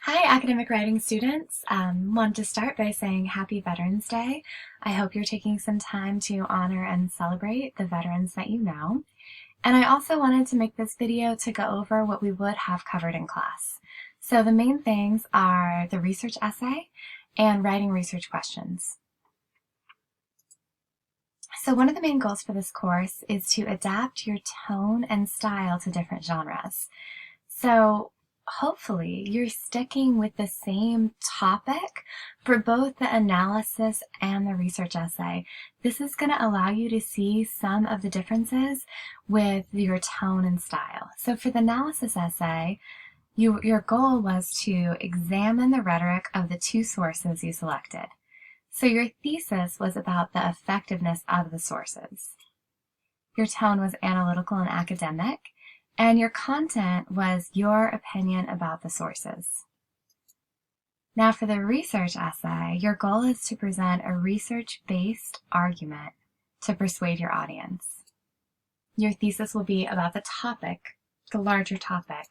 Hi, academic writing students. Want to start by saying Happy Veterans Day. I hope you're taking some time to honor and celebrate the veterans that you know. And I also wanted to make this video to go over what we would have covered in class. So the main things are the research essay and writing research questions. So one of the main goals for this course is to adapt your tone and style to different genres. So hopefully you're sticking with the same topic for both the analysis and the research essay. This is going to allow you to see some of the differences with your tone and style. So for the analysis essay, your goal was to examine the rhetoric of the two sources you selected. So your thesis was about the effectiveness of the sources. Your tone was analytical and academic, and your content was your opinion about the sources. Now for the research essay, your goal is to present a research-based argument to persuade your audience. Your thesis will be about the topic, the larger topic.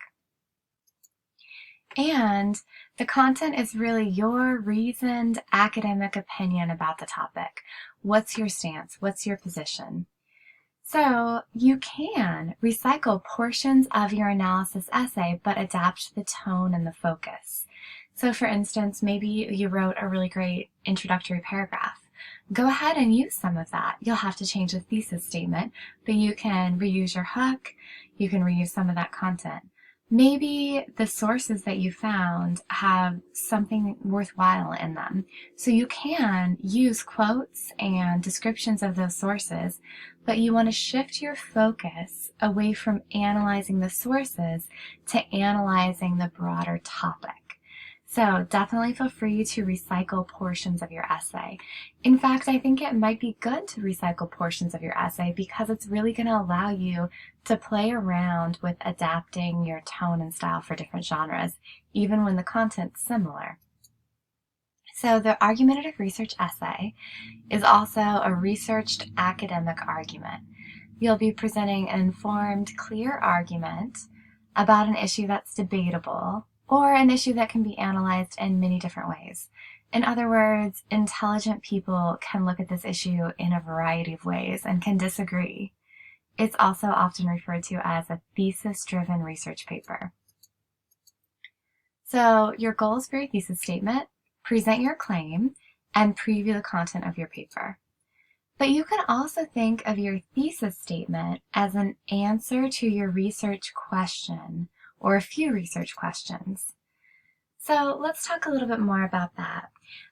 And the content is really your reasoned academic opinion about the topic. What's your stance? What's your position? So you can recycle portions of your analysis essay, but adapt the tone and the focus. So for instance, maybe you wrote a really great introductory paragraph. Go ahead and use some of that. You'll have to change the thesis statement, but you can reuse your hook. You can reuse some of that content. Maybe the sources that you found have something worthwhile in them. So you can use quotes and descriptions of those sources, but you want to shift your focus away from analyzing the sources to analyzing the broader topic. So definitely feel free to recycle portions of your essay. In fact, I think it might be good to recycle portions of your essay because it's really going to allow you to play around with adapting your tone and style for different genres, even when the content's similar. So the argumentative research essay is also a researched academic argument. You'll be presenting an informed, clear argument about an issue that's debatable or an issue that can be analyzed in many different ways. In other words, intelligent people can look at this issue in a variety of ways and can disagree. It's also often referred to as a thesis-driven research paper. So your goals for your thesis statement: present your claim and preview the content of your paper. But you can also think of your thesis statement as an answer to your research question or a few research questions. So let's talk a little bit more about that.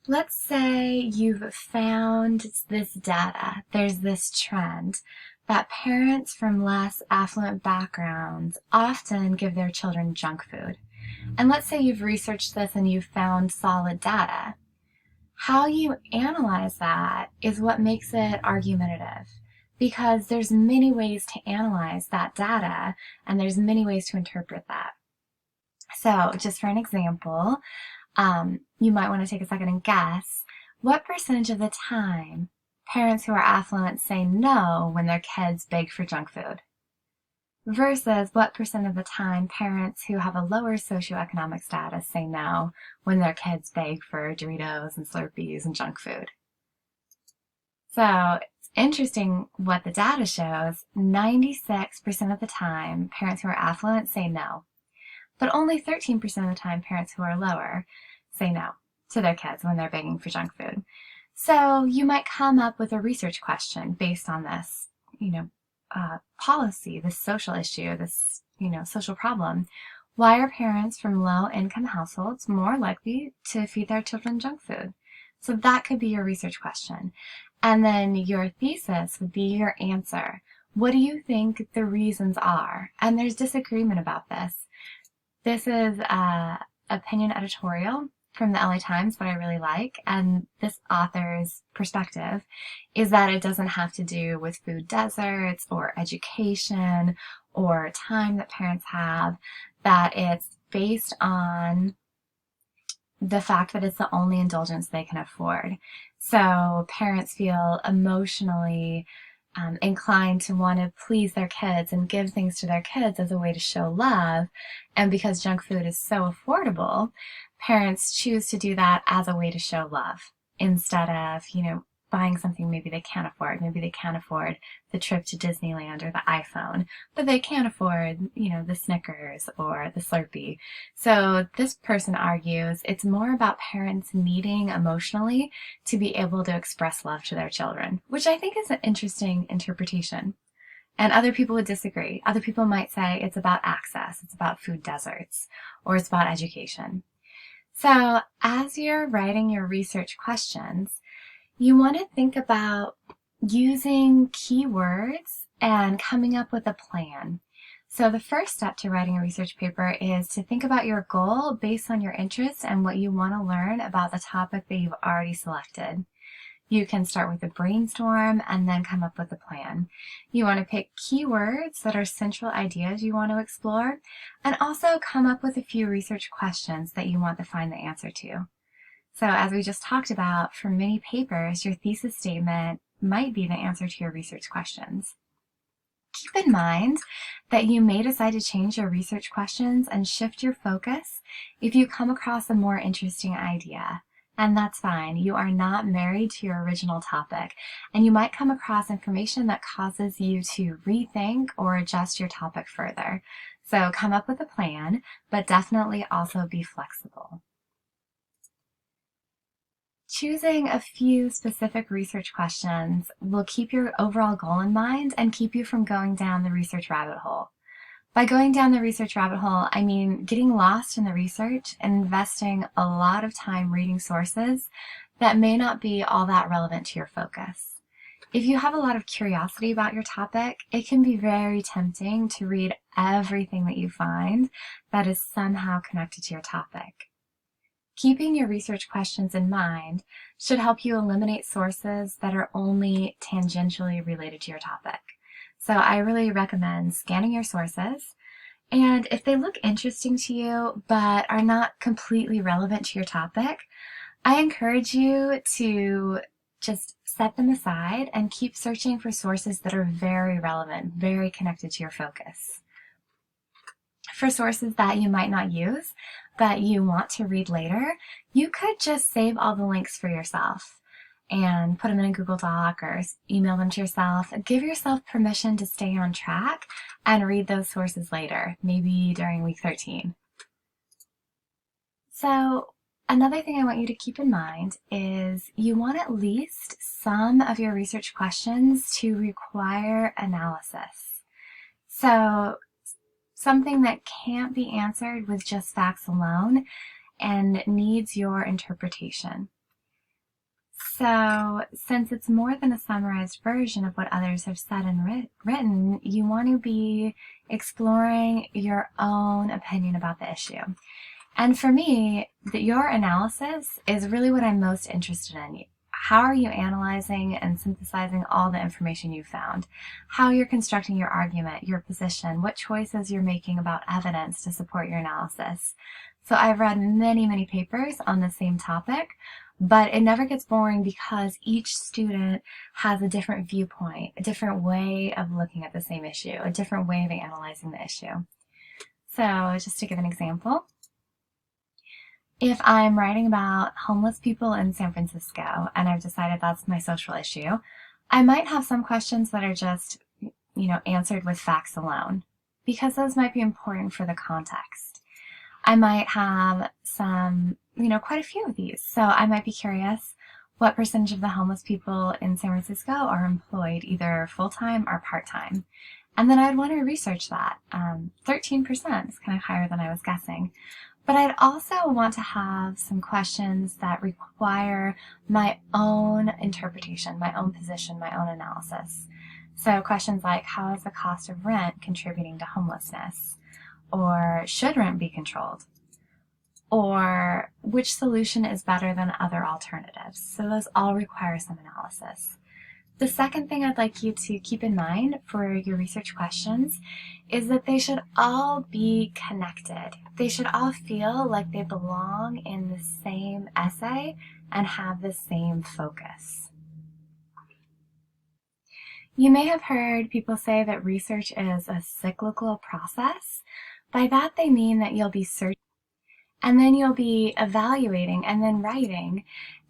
Let's say you've found this data. There's this trend that parents from less affluent backgrounds often give their children junk food. And let's say you've researched this and you've found solid data. How you analyze that is what makes it argumentative, because there's many ways to analyze that data and there's many ways to interpret that. So just for an example, you might want to take a second and guess what percentage of the time parents who are affluent say no when their kids beg for junk food versus what percent of the time parents who have a lower socioeconomic status say no when their kids beg for Doritos and Slurpees and junk food. So it's interesting what the data shows. 96% of the time parents who are affluent say no, but only 13% of the time parents who are lower say no to their kids when they're begging for junk food. So you might come up with a research question based on this, policy, this social issue, this, social problem. Why are parents from low-income households more likely to feed their children junk food? So that could be your research question. And then your thesis would be your answer. What do you think the reasons are? And there's disagreement about this. This is an opinion editorial from the LA Times, what I really like, and this author's perspective is that it doesn't have to do with food deserts or education or time that parents have, that it's based on the fact that it's the only indulgence they can afford. So parents feel emotionally inclined to want to please their kids and give things to their kids as a way to show love. And because junk food is so affordable, parents choose to do that as a way to show love instead of, buying something maybe they can't afford. Maybe they can't afford the trip to Disneyland or the iPhone, but they can't afford, the Snickers or the Slurpee. So this person argues it's more about parents needing emotionally to be able to express love to their children, which I think is an interesting interpretation. And other people would disagree. Other people might say it's about access, it's about food deserts, or it's about education. So as you're writing your research questions, you want to think about using keywords and coming up with a plan. So the first step to writing a research paper is to think about your goal based on your interests and what you want to learn about the topic that you've already selected. You can start with a brainstorm and then come up with a plan. You want to pick keywords that are central ideas you want to explore, and also come up with a few research questions that you want to find the answer to. So as we just talked about, for many papers, your thesis statement might be the answer to your research questions. Keep in mind that you may decide to change your research questions and shift your focus if you come across a more interesting idea. And that's fine. You are not married to your original topic, and you might come across information that causes you to rethink or adjust your topic further. So come up with a plan, but definitely also be flexible. Choosing a few specific research questions will keep your overall goal in mind and keep you from going down the research rabbit hole. By going down the research rabbit hole, I mean getting lost in the research and investing a lot of time reading sources that may not be all that relevant to your focus. If you have a lot of curiosity about your topic, it can be very tempting to read everything that you find that is somehow connected to your topic. Keeping your research questions in mind should help you eliminate sources that are only tangentially related to your topic. So I really recommend scanning your sources, and if they look interesting to you but are not completely relevant to your topic, I encourage you to just set them aside and keep searching for sources that are very relevant, very connected to your focus. For sources that you might not use, but you want to read later, you could just save all the links for yourself and put them in a Google Doc or email them to yourself. Give yourself permission to stay on track and read those sources later, maybe during week 13. So another thing I want you to keep in mind is you want at least some of your research questions to require analysis. So something that can't be answered with just facts alone and needs your interpretation. So since it's more than a summarized version of what others have said and written, you want to be exploring your own opinion about the issue. And for me, your analysis is really what I'm most interested in. How are you analyzing and synthesizing all the information you found? How you're constructing your argument, your position, what choices you're making about evidence to support your analysis. So I've read many, many papers on the same topic, but it never gets boring because each student has a different viewpoint, a different way of looking at the same issue, a different way of analyzing the issue. So just to give an example, if I'm writing about homeless people in San Francisco and I've decided that's my social issue, I might have some questions that are just, answered with facts alone, because those might be important for the context. I might have some, quite a few of these. So I might be curious, what percentage of the homeless people in San Francisco are employed either full-time or part-time? And then I'd want to research that. 13% is kind of higher than I was guessing. But I'd also want to have some questions that require my own interpretation, my own position, my own analysis. So questions like, how is the cost of rent contributing to homelessness? Or should rent be controlled? Or which solution is better than other alternatives? So those all require some analysis. The second thing I'd like you to keep in mind for your research questions is that they should all be connected. They should all feel like they belong in the same essay and have the same focus. You may have heard people say that research is a cyclical process. By that, they mean that you'll be searching and then you'll be evaluating and then writing.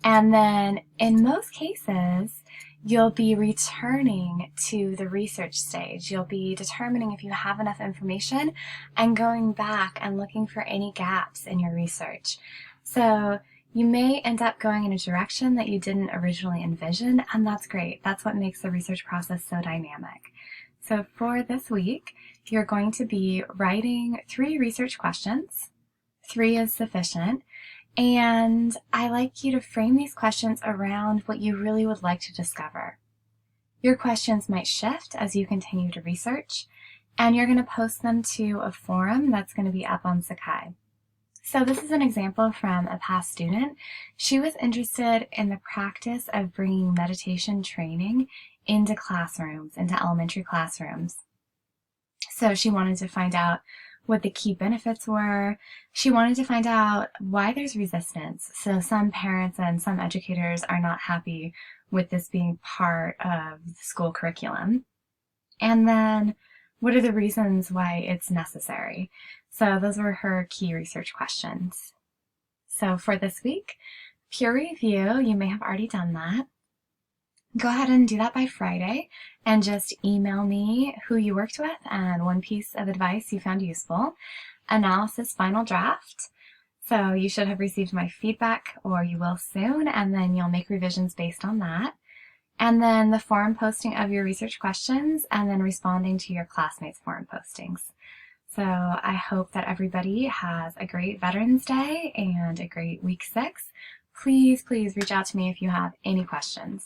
And then in most cases, you'll be returning to the research stage. You'll be determining if you have enough information and going back and looking for any gaps in your research. So you may end up going in a direction that you didn't originally envision, and that's great. That's what makes the research process so dynamic. So for this week, you're going to be writing 3 research questions. 3 is sufficient. And I like you to frame these questions around what you really would like to discover. Your questions might shift as you continue to research, and you're going to post them to a forum that's going to be up on Sakai. So this is an example from a past student. She was interested in the practice of bringing meditation training into classrooms, into elementary classrooms. So she wanted to find out what the key benefits were. She wanted to find out why there's resistance. So some parents and some educators are not happy with this being part of the school curriculum. And then what are the reasons why it's necessary? So those were her key research questions. So for this week, peer review, you may have already done that. Go ahead and do that by Friday and just email me who you worked with and one piece of advice you found useful. Analysis final draft. So you should have received my feedback, or you will soon, and then you'll make revisions based on that. And then the forum posting of your research questions, and then responding to your classmates' forum postings. So I hope that everybody has a great Veterans Day and a great week 6. Please reach out to me if you have any questions.